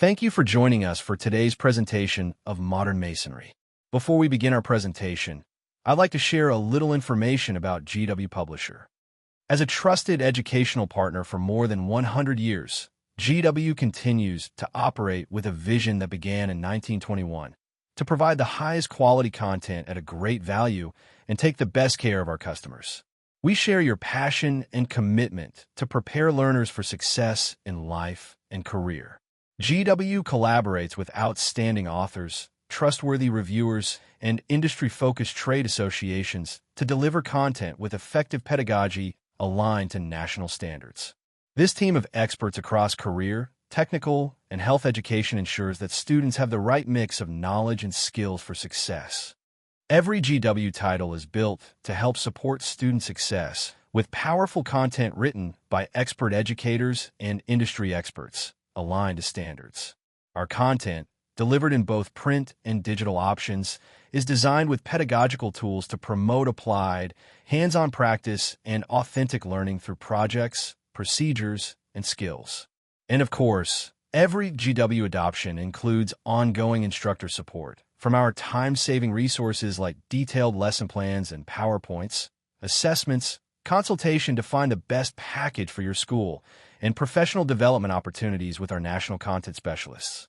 Thank you for joining us for today's presentation of modern masonry. Before we begin our presentation, I'd like to share a little information about GW Publisher. As a trusted educational partner for more than 100 years, GW continues to operate with a vision that began in 1921 to provide the highest quality content at a great value and take the best care of our customers. We share your passion and commitment to prepare learners for success in life and career. GW collaborates with outstanding authors, trustworthy reviewers, and industry-focused trade associations to deliver content with effective pedagogy aligned to national standards. This team of experts across career, technical, and health education ensures that students have the right mix of knowledge and skills for success. Every GW title is built to help support student success with powerful content written by expert educators and industry experts aligned to standards. Our content, delivered in both print and digital options, is designed with pedagogical tools to promote applied, hands-on practice and authentic learning through projects, procedures, and skills. And of course, every GW adoption includes ongoing instructor support, from our time-saving resources like detailed lesson plans and PowerPoints, assessments, consultation to find the best package for your school, and professional development opportunities with our national content specialists.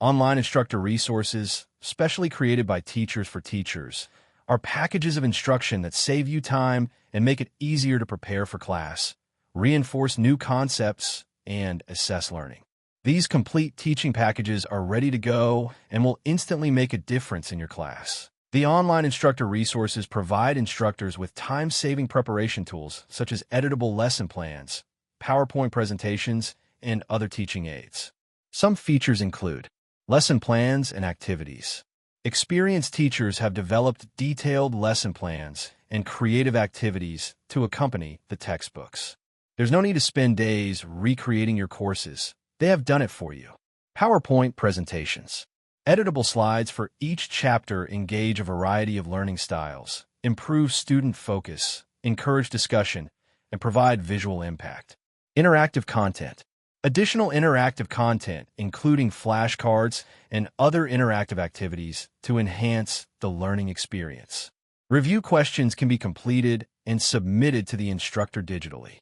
Online instructor resources, specially created by teachers for teachers, are packages of instruction that save you time and make it easier to prepare for class, reinforce new concepts, and assess learning. These complete teaching packages are ready to go and will instantly make a difference in your class. The online instructor resources provide instructors with time-saving preparation tools such as editable lesson plans, PowerPoint presentations, and other teaching aids. Some features include lesson plans and activities. Experienced teachers have developed detailed lesson plans and creative activities to accompany the textbooks. There's no need to spend days recreating your courses. They have done it for you. PowerPoint presentations. Editable slides for each chapter engage a variety of learning styles, improve student focus, encourage discussion, and provide visual impact. Interactive content. Additional interactive content, including flashcards and other interactive activities to enhance the learning experience. Review questions can be completed and submitted to the instructor digitally.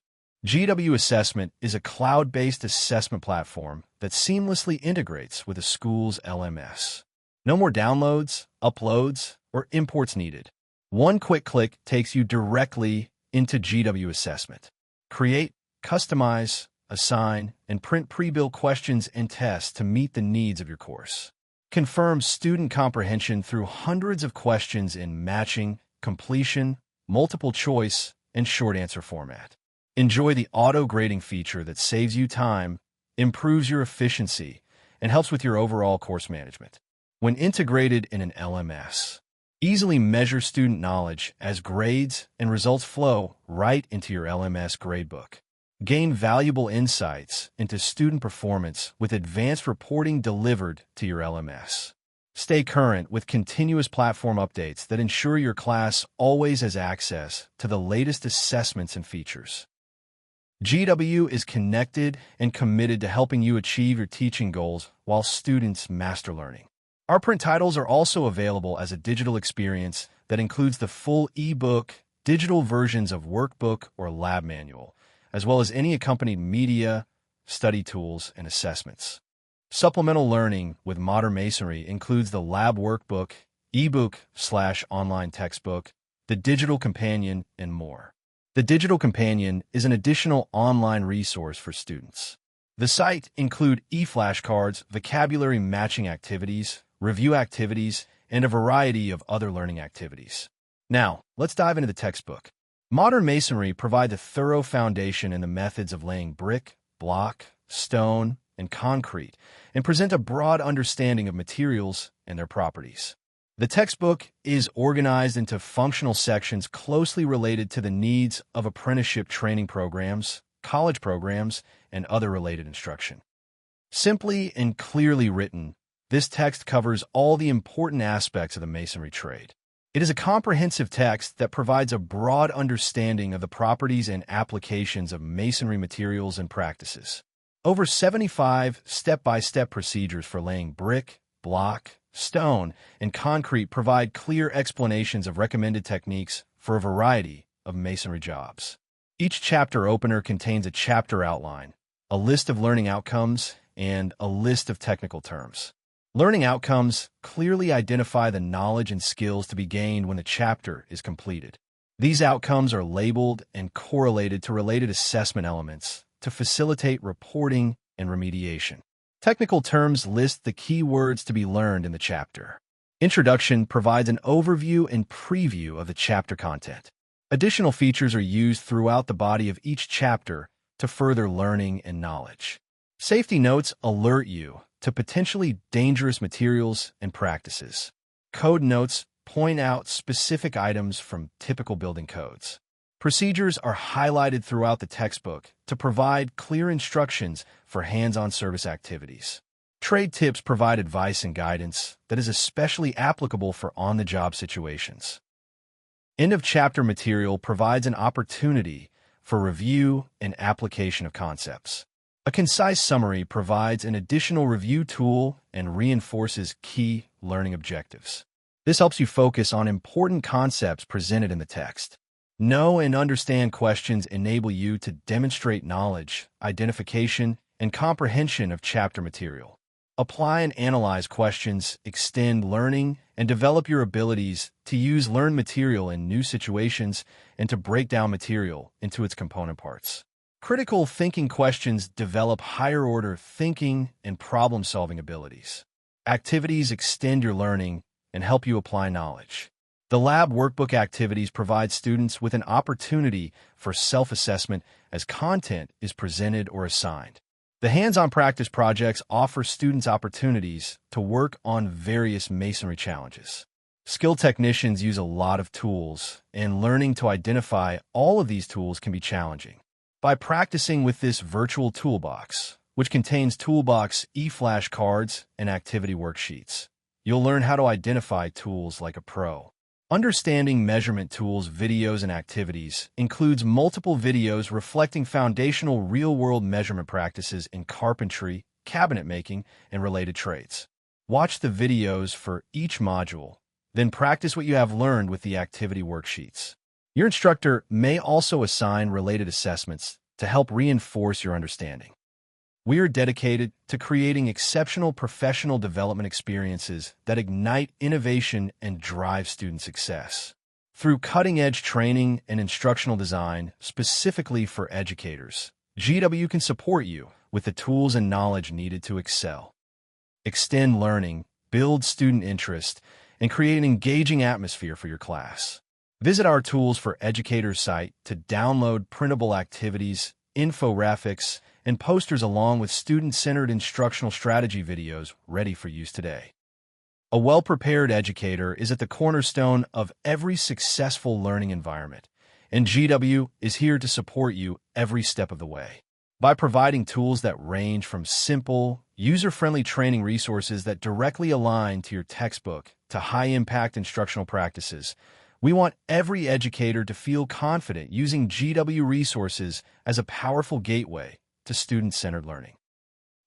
GW Assessment is a cloud-based assessment platform that seamlessly integrates with a school's LMS. No more downloads, uploads, or imports needed. One quick click takes you directly into GW Assessment. Create, customize, assign, and print pre-built questions and tests to meet the needs of your course. Confirm student comprehension through hundreds of questions in matching, completion, multiple choice, and short answer format. Enjoy the auto-grading feature that saves you time, improves your efficiency, and helps with your overall course management. When integrated in an LMS, easily measure student knowledge as grades and results flow right into your LMS gradebook. Gain valuable insights into student performance with advanced reporting delivered to your LMS. Stay current with continuous platform updates that ensure your class always has access to the latest assessments and features. GW is connected and committed to helping you achieve your teaching goals while students master learning. Our print titles are also available as a digital experience that includes the full eBook, digital versions of workbook or lab manual, as well as any accompanied media, study tools, and assessments. Supplemental learning with modern masonry includes the Lab Workbook, eBook/online textbook, the digital companion, and more. The digital companion is an additional online resource for students. The site includes e-flashcards, vocabulary matching activities, review activities, and a variety of other learning activities. Now, let's dive into the textbook. Modern masonry provides a thorough foundation in the methods of laying brick, block, stone, and concrete, and present a broad understanding of materials and their properties. The textbook is organized into functional sections closely related to the needs of apprenticeship training programs, college programs, and other related instruction. Simply and clearly written, this text covers all the important aspects of the masonry trade. It is a comprehensive text that provides a broad understanding of the properties and applications of masonry materials and practices. Over 75 step-by-step procedures for laying brick, block, stone, and concrete provide clear explanations of recommended techniques for a variety of masonry jobs. Each chapter opener contains a chapter outline, a list of learning outcomes, and a list of technical terms. Learning outcomes clearly identify the knowledge and skills to be gained when the chapter is completed. These outcomes are labeled and correlated to related assessment elements to facilitate reporting and remediation. Technical terms list the key words to be learned in the chapter. Introduction provides an overview and preview of the chapter content. Additional features are used throughout the body of each chapter to further learning and knowledge. Safety notes alert you to potentially dangerous materials and practices. Code notes point out specific items from typical building codes. Procedures are highlighted throughout the textbook to provide clear instructions for hands-on service activities. Trade tips provide advice and guidance that is especially applicable for on-the-job situations. End-of-chapter material provides an opportunity for review and application of concepts. A concise summary provides an additional review tool and reinforces key learning objectives. This helps you focus on important concepts presented in the text. Know and understand questions enable you to demonstrate knowledge, identification, and comprehension of chapter material. Apply and analyze questions, extend learning, and develop your abilities to use learned material in new situations and to break down material into its component parts. Critical thinking questions develop higher-order thinking and problem-solving abilities. Activities extend your learning and help you apply knowledge. The Lab Workbook activities provide students with an opportunity for self-assessment as content is presented or assigned. The hands-on practice projects offer students opportunities to work on various masonry challenges. Skilled technicians use a lot of tools, and learning to identify all of these tools can be challenging. By practicing with this virtual toolbox, which contains Toolbox e-flash cards and activity worksheets, you'll learn how to identify tools like a pro. Understanding measurement tools, videos, and activities includes multiple videos reflecting foundational real-world measurement practices in carpentry, cabinet making, and related trades. Watch the videos for each module, then practice what you have learned with the activity worksheets. Your instructor may also assign related assessments to help reinforce your understanding. We are dedicated to creating exceptional professional development experiences that ignite innovation and drive student success. Through cutting-edge training and instructional design specifically for educators, GW can support you with the tools and knowledge needed to excel. Extend learning, build student interest, and create an engaging atmosphere for your class. Visit our Tools for Educators site to download printable activities, infographics, and posters along with student-centered instructional strategy videos ready for use today. A well-prepared educator is at the cornerstone of every successful learning environment, and GW is here to support you every step of the way. By providing tools that range from simple, user-friendly training resources that directly align to your textbook to high-impact instructional practices, we want every educator to feel confident using GW resources as a powerful gateway to student-centered learning.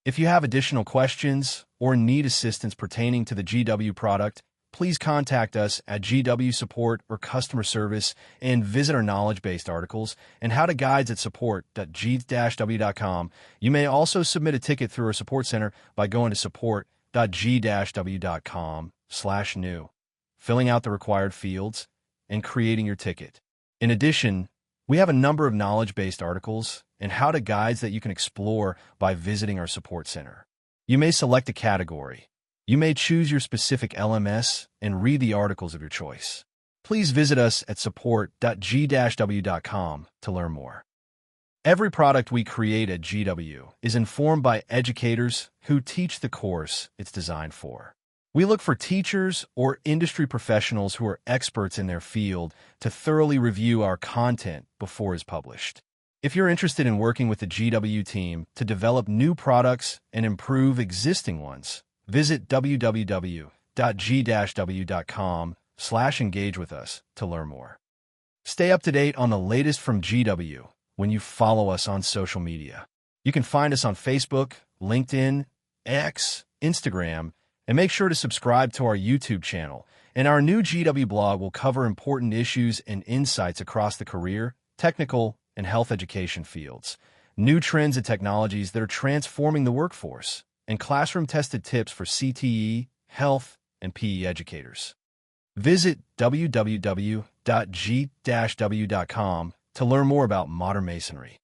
If you have additional questions or need assistance pertaining to the GW product, please contact us at GW Support or Customer Service and visit our knowledge-based articles and how-to guides at support.g-w.com. You may also submit a ticket through our support center by going to support.g-w.com/new, filling out the required fields, and creating your ticket. In addition, we have a number of knowledge-based articles and how-to guides that you can explore by visiting our support center. You may select a category. You may choose your specific LMS and read the articles of your choice. Please visit us at support.g-w.com to learn more. Every product we create at GW is informed by educators who teach the course it's designed for. We look for teachers or industry professionals who are experts in their field to thoroughly review our content before it's published. If you're interested in working with the GW team to develop new products and improve existing ones, visit www.g-w.com/engage with us to learn more. Stay up to date on the latest from GW when you follow us on social media. You can find us on Facebook, LinkedIn, X, Instagram, and make sure to subscribe to our YouTube channel. And our new GW blog will cover important issues and insights across the career, technical, and health education fields, new trends and technologies that are transforming the workforce, and classroom-tested tips for CTE, health, and PE educators. Visit www.g-w.com to learn more about modern masonry.